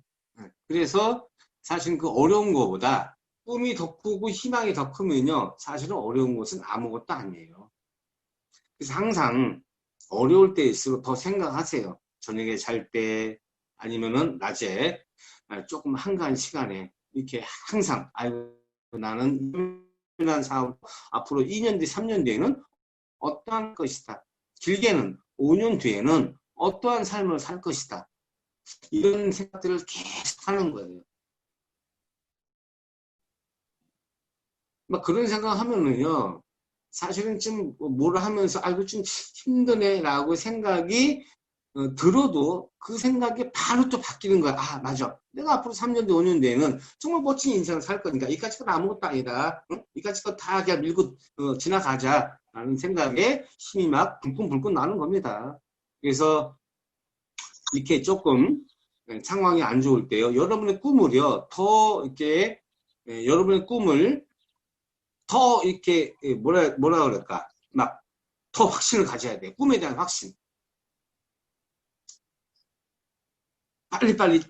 그래서 사실 그 어려운 거보다 꿈이 더 크고 희망이 더 크면요, 사실은 어려운 것은 아무것도 아니에요. 그래서 항상 어려울 때일수록 더 생각하세요. 저녁에 잘 때, 아니면은 낮에 조금 한가한 시간에 이렇게 항상, 아이고, 나는 이런 사업, 앞으로 2년 뒤, 3년 뒤에는 어떠한 것이다. 길게는 5년 뒤에는 어떠한 삶을 살 것이다. 이런 생각들을 계속 하는 거예요. 막 그런 생각 하면은요, 사실은 좀 뭐라 하면서, 아이고, 좀 힘드네, 라고 생각이 들어도 그 생각이 바로 또 바뀌는 거야. 아, 맞아. 내가 앞으로 3년 뒤, 5년 뒤에는 정말 멋진 인생을 살 거니까 이까짓 건 아무것도 아니다. 응? 이까짓 건 다 그냥 밀고 지나가자. 라는 생각에 힘이 막 불끈불끈 나는 겁니다. 그래서 이렇게 조금 상황이 안 좋을 때요. 여러분의 꿈을요. 더 이렇게 여러분의 꿈을 더 이렇게 뭐라 그럴까. 막 더 확신을 가져야 돼요. 꿈에 대한 확신. 빨리빨리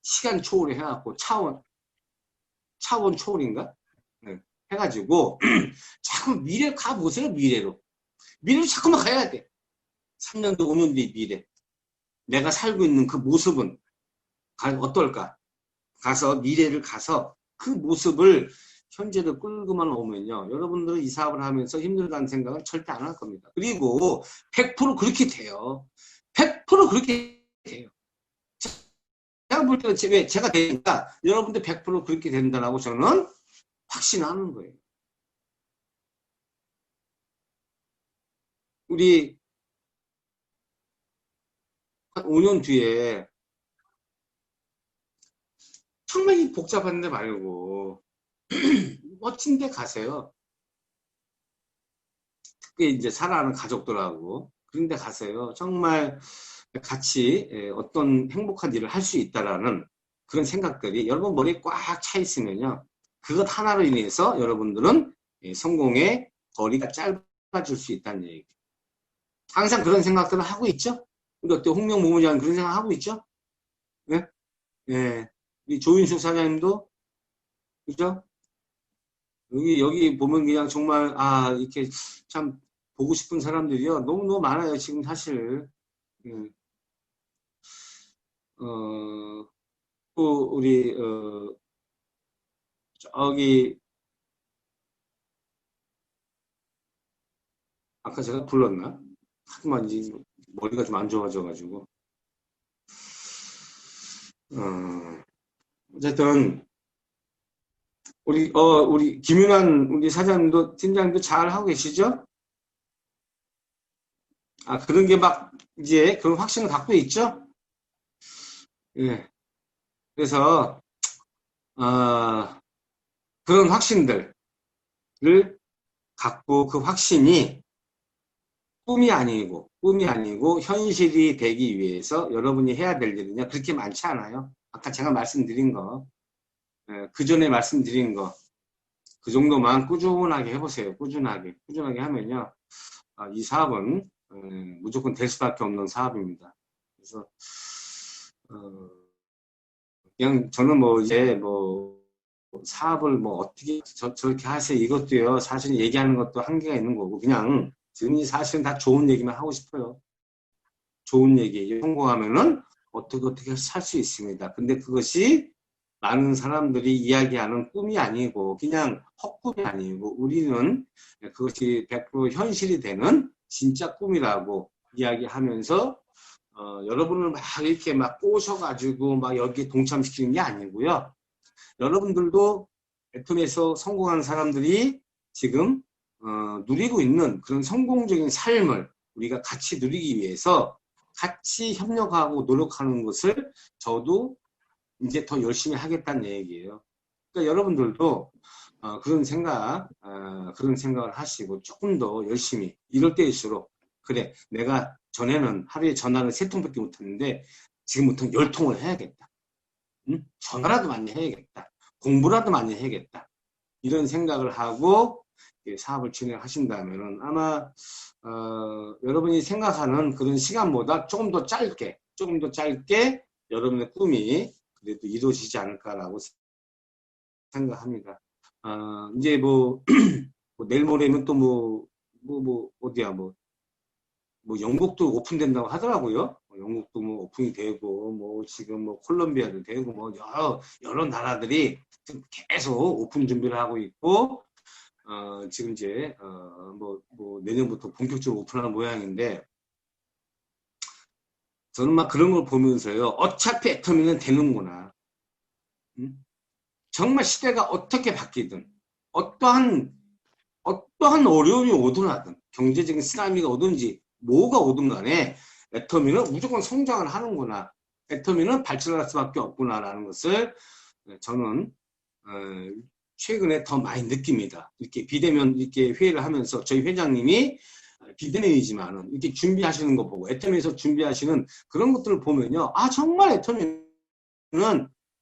시간 초월을 해갖고 차원 초월인가? 네. 해가지고 자꾸 미래 가보세요. 미래로 자꾸만 가야 돼. 3년 뒤 5년 뒤 미래 내가 살고 있는 그 모습은 어떨까? 가서 미래를 가서 그 모습을 현재를 끌고만 오면요. 여러분들은 이 사업을 하면서 힘들다는 생각을 절대 안 할 겁니다. 그리고 100% 그렇게 돼요. 100% 그렇게 돼요. 제가 볼 때는 왜 제가 되니까 여러분들 100% 그렇게 된다라고 저는 확신하는 거예요. 우리 한 5년 뒤에 정말 복잡한 데 말고 멋진 데 가세요. 그게 이제 살아가는 가족들하고 그런 데 가세요. 정말 같이 어떤 행복한 일을 할 수 있다라는 그런 생각들이 여러분 머리에 꽉 차 있으면요. 그것 하나로 인해서 여러분들은 성공의 거리가 짧아질 수 있다는 얘기. 항상 그런 생각들을 하고 있죠? 우리 어때 홍명 모무장 그런 생각 하고 있죠? 네? 네. 우리 조윤숙 사장님도 그죠? 여기 보면 그냥 정말 이렇게 참 보고 싶은 사람들이요. 너무너무 많아요. 지금 사실. 또 우리 저기 아까 제가 불렀나? 하지만 이제 머리가 좀 안 좋아져가지고 어쨌든 우리 김윤환 우리 사장님도 팀장님도 잘 하고 계시죠? 그런 게 막 이제 그런 확신을 갖고 있죠? 예. 그래서 그런 확신들을 갖고 그 확신이 꿈이 아니고 현실이 되기 위해서 여러분이 해야 될 일은요 그렇게 많지 않아요. 아까 제가 말씀드린 거, 그 전에 말씀드린 거, 그 정도만 꾸준하게 해보세요. 꾸준하게 하면요 이 사업은 무조건 될 수밖에 없는 사업입니다. 그래서 그냥 저는 이제 사업을 어떻게 저렇게 하세요 이것도요 사실 얘기하는 것도 한계가 있는 거고 그냥 지금 사실은 다 좋은 얘기만 하고 싶어요. 좋은 얘기 성공하면은 어떻게 살 수 있습니다. 근데 그것이 많은 사람들이 이야기하는 꿈이 아니고 그냥 헛꿈이 아니고 우리는 그것이 100% 현실이 되는 진짜 꿈이라고 이야기하면서 여러분을 막 이렇게 막 꼬셔가지고 막 여기에 동참시키는 게 아니고요. 여러분들도 애톰에서 성공하는 사람들이 지금 누리고 있는 그런 성공적인 삶을 우리가 같이 누리기 위해서 같이 협력하고 노력하는 것을 저도 이제 더 열심히 하겠다는 얘기예요. 그러니까 여러분들도 그런 생각을 하시고 조금 더 열심히, 이럴 때일수록, 그래, 내가 전에는 하루에 전화를 3통밖에 못했는데 지금부터는 10통을 해야겠다. 응? 전화라도 많이 해야겠다. 공부라도 많이 해야겠다. 이런 생각을 하고 사업을 진행하신다면 아마 여러분이 생각하는 그런 시간보다 조금 더 짧게 여러분의 꿈이 그래도 이루어지지 않을까라고 생각합니다. 이제 뭐 내일 모레면 또 어디야 영국도 오픈된다고 하더라고요. 영국도 뭐 오픈이 되고 지금 콜롬비아도 되고 여러 나라들이 지금 계속 오픈 준비를 하고 있고 지금 이제 내년부터 본격적으로 오픈하는 모양인데, 저는 막 그런 걸 보면서요, 어차피 애터미는 되는구나. 정말 시대가 어떻게 바뀌든 어떠한 어려움이 오든 하든 경제적인 쓰나미가 오든지 뭐가 오든 간에 애터미는 무조건 성장을 하는구나. 애터미는 발전할 수밖에 없구나라는 것을 저는 최근에 더 많이 느낍니다. 이렇게 비대면 이렇게 회의를 하면서 저희 회장님이 비대면이지만은 이렇게 준비하시는 거 보고 애터미에서 준비하시는 그런 것들을 보면요, 정말 애터미는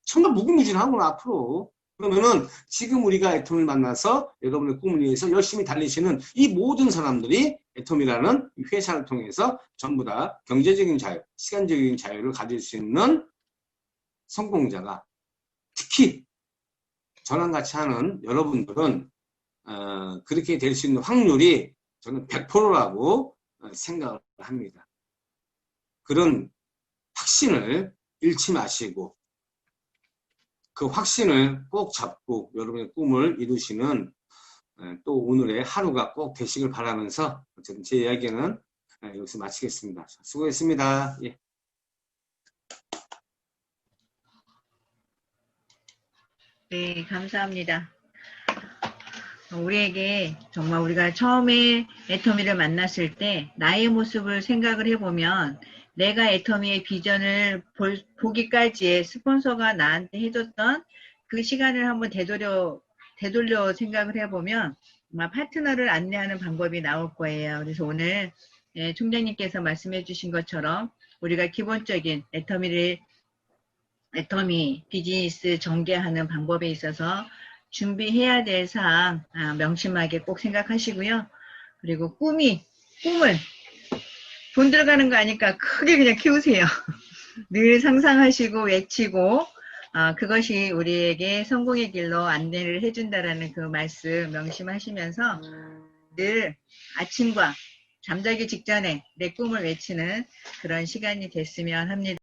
정말 무궁무진하구나 앞으로. 그러면은 지금 우리가 애터미를 만나서 여러분의 꿈을 위해서 열심히 달리시는 이 모든 사람들이 애터미라는 회사를 통해서 전부 다 경제적인 자유, 시간적인 자유를 가질 수 있는 성공자가, 특히 저랑 같이 하는 여러분들은 그렇게 될 수 있는 확률이 저는 100%라고 생각을 합니다. 그런 확신을 잃지 마시고 그 확신을 꼭 잡고 여러분의 꿈을 이루시는 또 오늘의 하루가 꼭 되시길 바라면서 어쨌든 제 이야기는 여기서 마치겠습니다. 수고했습니다. 예. 네, 감사합니다. 우리에게 정말 우리가 처음에 애터미를 만났을 때 나의 모습을 생각을 해보면 내가 애터미의 비전을 보기까지의 스폰서가 나한테 해줬던 그 시간을 한번 되돌려 생각을 해보면 아마 파트너를 안내하는 방법이 나올 거예요. 그래서 오늘 총장님께서 말씀해 주신 것처럼 우리가 기본적인 애터미 비즈니스 전개하는 방법에 있어서 준비해야 될 사항 명심하게 꼭 생각하시고요. 그리고 꿈을 돈 들어가는 거 아니까 크게 그냥 키우세요. 늘 상상하시고 외치고 그것이 우리에게 성공의 길로 안내를 해준다라는 그 말씀 명심하시면서 늘 아침과 잠자기 직전에 내 꿈을 외치는 그런 시간이 됐으면 합니다.